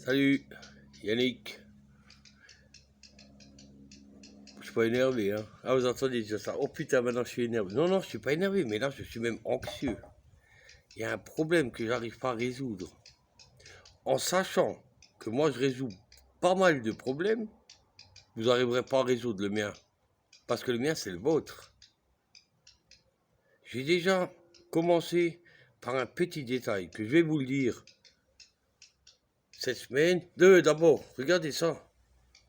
Salut, Yannick. Je suis pas énervé, hein. Ah, vous entendez dire ça. Oh putain, maintenant je suis énervé. Non, non, je suis pas énervé, mais là je suis même anxieux. Il y a un problème que j'arrive pas à résoudre. En sachant que moi je résous pas mal de problèmes, vous n'arriverez pas à résoudre le mien. Parce que le mien, c'est le vôtre. J'ai déjà commencé par un petit détail que je vais vous le dire. Cette semaine, d'abord, regardez ça.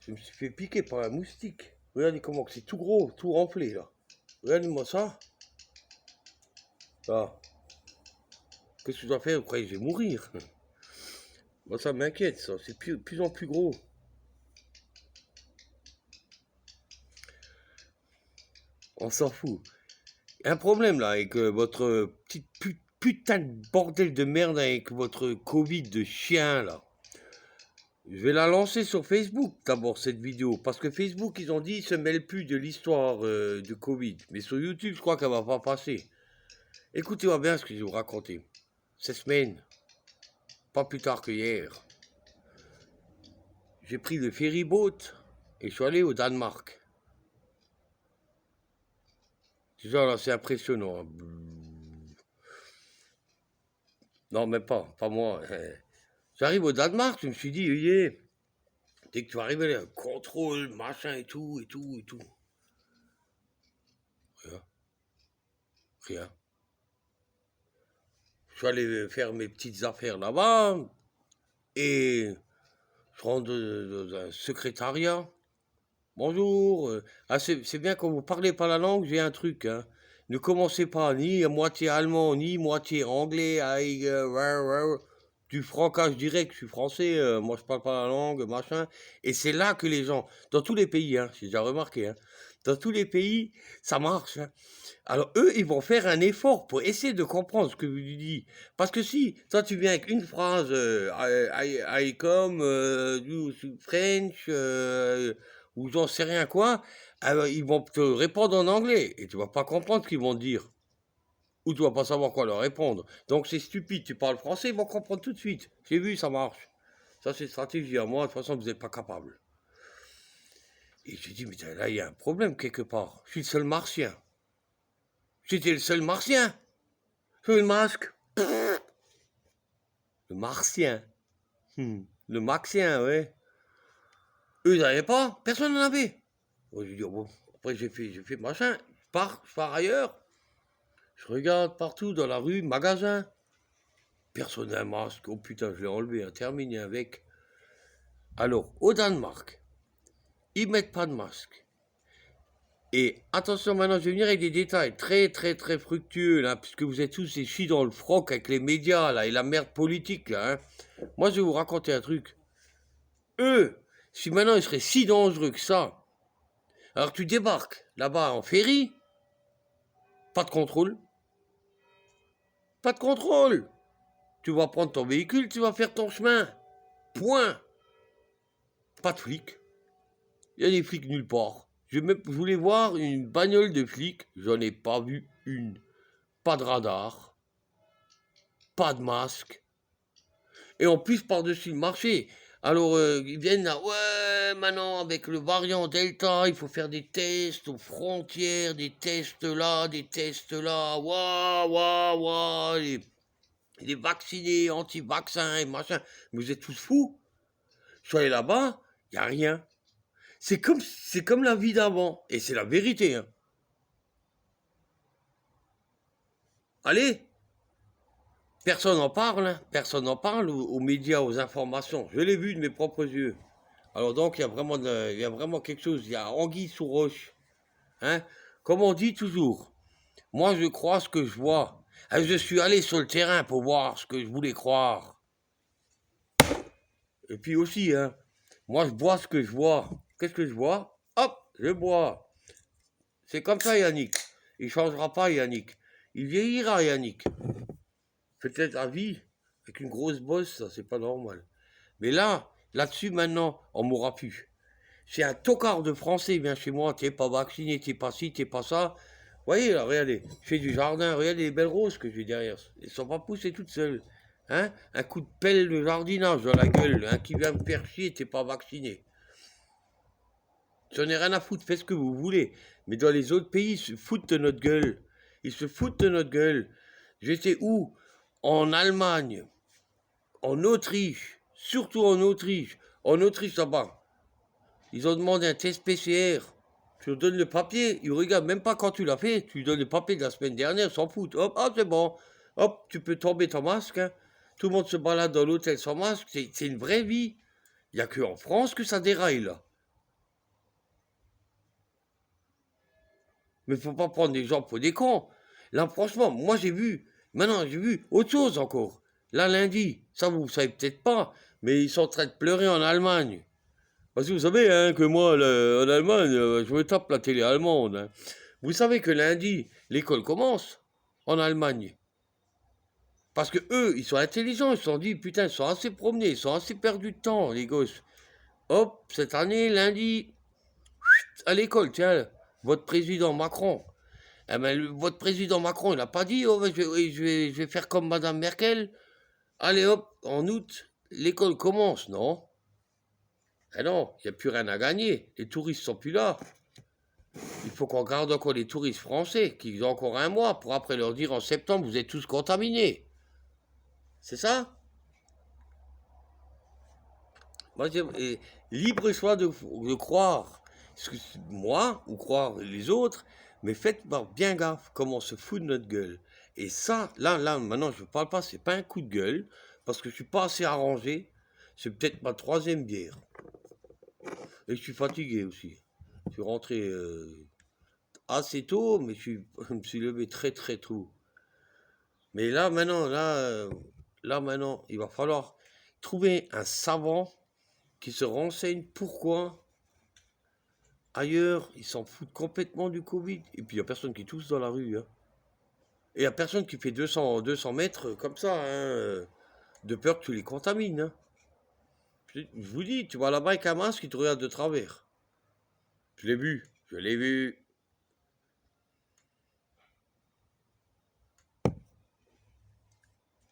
Je me suis fait piquer par un moustique. Regardez comment c'est tout gros, tout rempli là. Regardez-moi ça. Là. Qu'est-ce que je dois faire? Vous croyez que je vais mourir? Moi, ça m'inquiète, ça. C'est plus en plus gros. On s'en fout. Il y a un problème là avec votre petite putain de bordel de merde avec votre Covid de chien là. Je vais la lancer sur Facebook d'abord cette vidéo. Parce que Facebook, ils ont dit, ils se mêlent plus de l'histoire du Covid. Mais sur YouTube, je crois qu'elle va pas passer. Écoutez-moi bien ce que je vais vous raconter. Cette semaine, pas plus tard que hier, j'ai pris le ferry boat et je suis allé au Danemark. Déjà là, c'est impressionnant. Hein. Non, même pas moi. J'arrive au Danemark, je me suis dit, dès que tu vas arriver là, contrôle, machin et tout, et tout, et tout. Rien. Rien. Je suis allé faire mes petites affaires là-bas et je rentre dans un secrétariat. Bonjour. Ah, c'est bien quand vous parlez pas la langue, j'ai un truc. Hein. Ne commencez pas ni à moitié allemand, ni moitié anglais, avec du francage direct. Je suis français, moi je parle pas la langue, machin. Et c'est là que les gens, dans tous les pays, hein, j'ai déjà remarqué, hein, dans tous les pays, ça marche. Hein. Alors eux, ils vont faire un effort pour essayer de comprendre ce que vous lui dites. Parce que si, toi tu viens avec une phrase, I come, you speak French, ou j'en sais rien quoi, alors ils vont te répondre en anglais et tu vas pas comprendre ce qu'ils vont te dire. Ou tu vas pas savoir quoi leur répondre. Donc c'est stupide, tu parles français, ils vont comprendre tout de suite. J'ai vu, ça marche. Ça c'est stratégie à moi, de toute façon vous n'êtes pas capable. Et j'ai dit, mais là il y a un problème quelque part. Je suis le seul martien. J'étais le seul martien. J'ai le masque. Le martien. Le martien, ouais. Eux, ils n'avaient pas. Personne n'en avait. Bon, j'ai dit, oh, bon. Après, j'ai fait machin. Je pars ailleurs. Je regarde partout dans la rue, magasin. Personne n'a un masque. Oh putain, je l'ai enlevé, hein, terminé avec. Alors, au Danemark, ils mettent pas de masque. Et attention, maintenant, je vais venir avec des détails très, très, très fructueux, là, puisque vous êtes tous échis dans le froc avec les médias, là, et la merde politique, là. Hein. Moi, je vais vous raconter un truc. Eux, si maintenant ils seraient si dangereux que ça, alors tu débarques là-bas en ferry, pas de contrôle. Pas de contrôle. Tu vas prendre ton véhicule, tu vas faire ton chemin. Point. Pas de flics. Il y a des flics nulle part. Je voulais voir une bagnole de flics, j'en ai pas vu une. Pas de radar, pas de masque. Et en plus, par-dessus le marché. Alors, ils viennent là, ouais, maintenant, avec le variant Delta, il faut faire des tests aux frontières, des tests là, waouh, waouh, waouh, les vaccinés, anti-vaccins et machin. Vous êtes tous fous. Je suis allé là-bas, il n'y a rien. C'est comme la vie d'avant. Et c'est la vérité. Hein. Allez, personne n'en parle. Hein. Personne n'en parle aux médias, aux informations. Je l'ai vu de mes propres yeux. Alors donc, il y a vraiment quelque chose. Il y a anguille sous roche. Hein. Comme on dit toujours, moi je crois ce que je vois. Je suis allé sur le terrain pour voir ce que je voulais croire. Et puis aussi, hein, moi je bois ce que je vois. Qu'est-ce que je vois? Hop, je bois. C'est comme ça, Yannick. Il ne changera pas, Yannick. Il vieillira, Yannick. Peut-être à vie, avec une grosse bosse, ça, c'est pas normal. Mais là-dessus, maintenant, on m'aura plus. C'est un tocard de français, il vient chez moi, t'es pas vacciné, t'es pas ci, t'es pas ça. Vous voyez, là, regardez, je fais du jardin, regardez les belles roses que j'ai derrière. Elles sont pas poussées toutes seules. Hein? Un coup de pelle de jardinage dans la gueule. Un qui vient me faire chier, t'es pas vacciné. J'en ai rien à foutre, faites ce que vous voulez. Mais dans les autres pays, ils se foutent de notre gueule. Ils se foutent de notre gueule. J'étais où? En Allemagne, en Autriche, surtout en Autriche. En Autriche, là-bas, ils ont demandé un test PCR. Tu leur donnes le papier, ils regardent même pas quand tu l'as fait. Tu lui donnes le papier de la semaine dernière, ils s'en foutent. Hop, ah, c'est bon. Hop, tu peux tomber ton masque. Hein. Tout le monde se balade dans l'hôtel sans masque. C'est une vraie vie. Il n'y a qu'en France que ça déraille, là. Mais faut pas prendre des gens pour des cons. Là, franchement, moi j'ai vu. Maintenant, j'ai vu autre chose encore. Là, lundi, ça vous savez peut-être pas, mais ils sont en train de pleurer en Allemagne. Parce que vous savez hein, que moi, en Allemagne, je me tape la télé allemande. Hein. Vous savez que lundi, l'école commence en Allemagne. Parce que eux, ils sont intelligents, ils se sont dit, putain, ils sont assez promenés, ils sont assez perdus de temps, les gosses. Hop, cette année, lundi, à l'école, tiens, votre président Macron. Eh ben, votre président Macron, il n'a pas dit, oh, je vais faire comme Madame Merkel. Allez hop, en août, l'école commence, non? Eh non, il n'y a plus rien à gagner. Les touristes sont plus là. Il faut qu'on garde encore les touristes français, qui ont encore un mois, pour après leur dire en septembre, vous êtes tous contaminés. C'est ça? Moi, libre choix de croire moi ou croire les autres, mais faites bien gaffe comment on se fout de notre gueule. Et ça, là, maintenant, je ne parle pas, c'est pas un coup de gueule, parce que je suis pas assez arrangé. C'est peut-être ma troisième bière. Et je suis fatigué aussi. Je suis rentré assez tôt, mais je me suis levé très très tôt. Mais là, maintenant, là, maintenant, il va falloir trouver un savant qui se renseigne pourquoi ailleurs, ils s'en foutent complètement du Covid. Et puis, il n'y a personne qui tousse dans la rue. Hein. Et il n'y a personne qui fait 200 mètres comme ça, hein, de peur que tu les contamines. Hein. Je vous dis, tu vas là-bas avec un masque, il te regarde de travers. Je l'ai vu, je l'ai vu.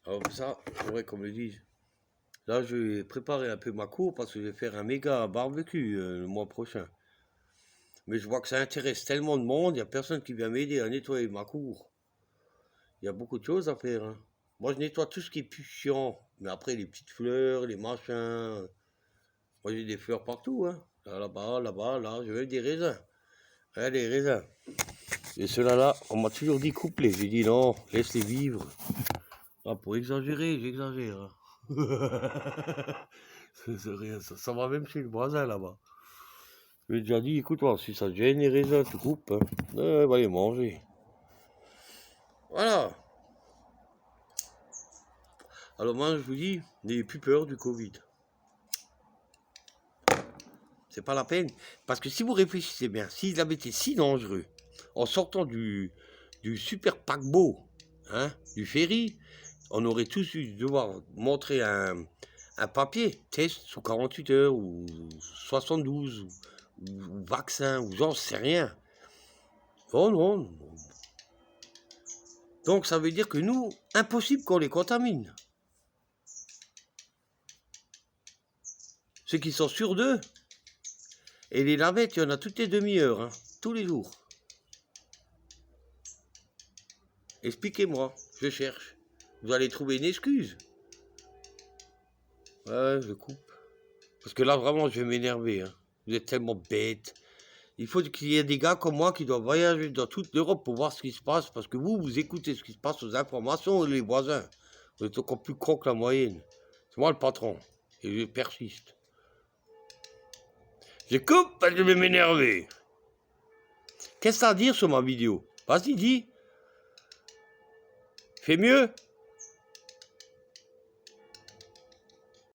Alors ça, il faudrait qu'on me le dise. Là, je vais préparer un peu ma cour parce que je vais faire un méga barbecue le mois prochain. Mais je vois que ça intéresse tellement de monde, il n'y a personne qui vient m'aider à nettoyer ma cour. Il y a beaucoup de choses à faire. Hein. Moi, je nettoie tout ce qui est plus chiant. Mais après, les petites fleurs, les machins. Moi, j'ai des fleurs partout. Hein. Là-bas, là, j'ai même des raisins. Hein, des raisins. Et ceux-là, on m'a toujours dit coupe-les. J'ai dit non, laisse-les vivre. Ah, pour exagérer, j'exagère. Hein. C'est rien, ça va même chez le voisin là-bas. Je lui ai déjà dit, écoute-moi, si ça te gêne les raisins, tu coupes. Hein. Va les manger. Voilà. Alors moi, je vous dis, n'ayez plus peur du Covid. C'est pas la peine. Parce que si vous réfléchissez bien, s'il avait été si dangereux, en sortant du super paquebot, hein, du ferry, on aurait tous dû devoir montrer un papier, test sous 48 heures, ou 72, ou vaccin, ou j'en sais rien. Oh non. Donc ça veut dire que nous, impossible qu'on les contamine. Ceux qui sont sûrs d'eux. Et les navettes, il y en a toutes les demi-heures, hein, tous les jours. Expliquez-moi, je cherche. Vous allez trouver une excuse. Ouais, je coupe. Parce que là, vraiment, je vais m'énerver. Hein. Vous êtes tellement bêtes. Il faut qu'il y ait des gars comme moi qui doivent voyager dans toute l'Europe pour voir ce qui se passe. Parce que vous écoutez ce qui se passe aux informations et les voisins. Vous êtes encore plus con que la moyenne. C'est moi le patron. Et je persiste. Je coupe parce que je vais m'énerver. Qu'est-ce que ça a à dire sur ma vidéo? Vas-y, dis. Fais mieux.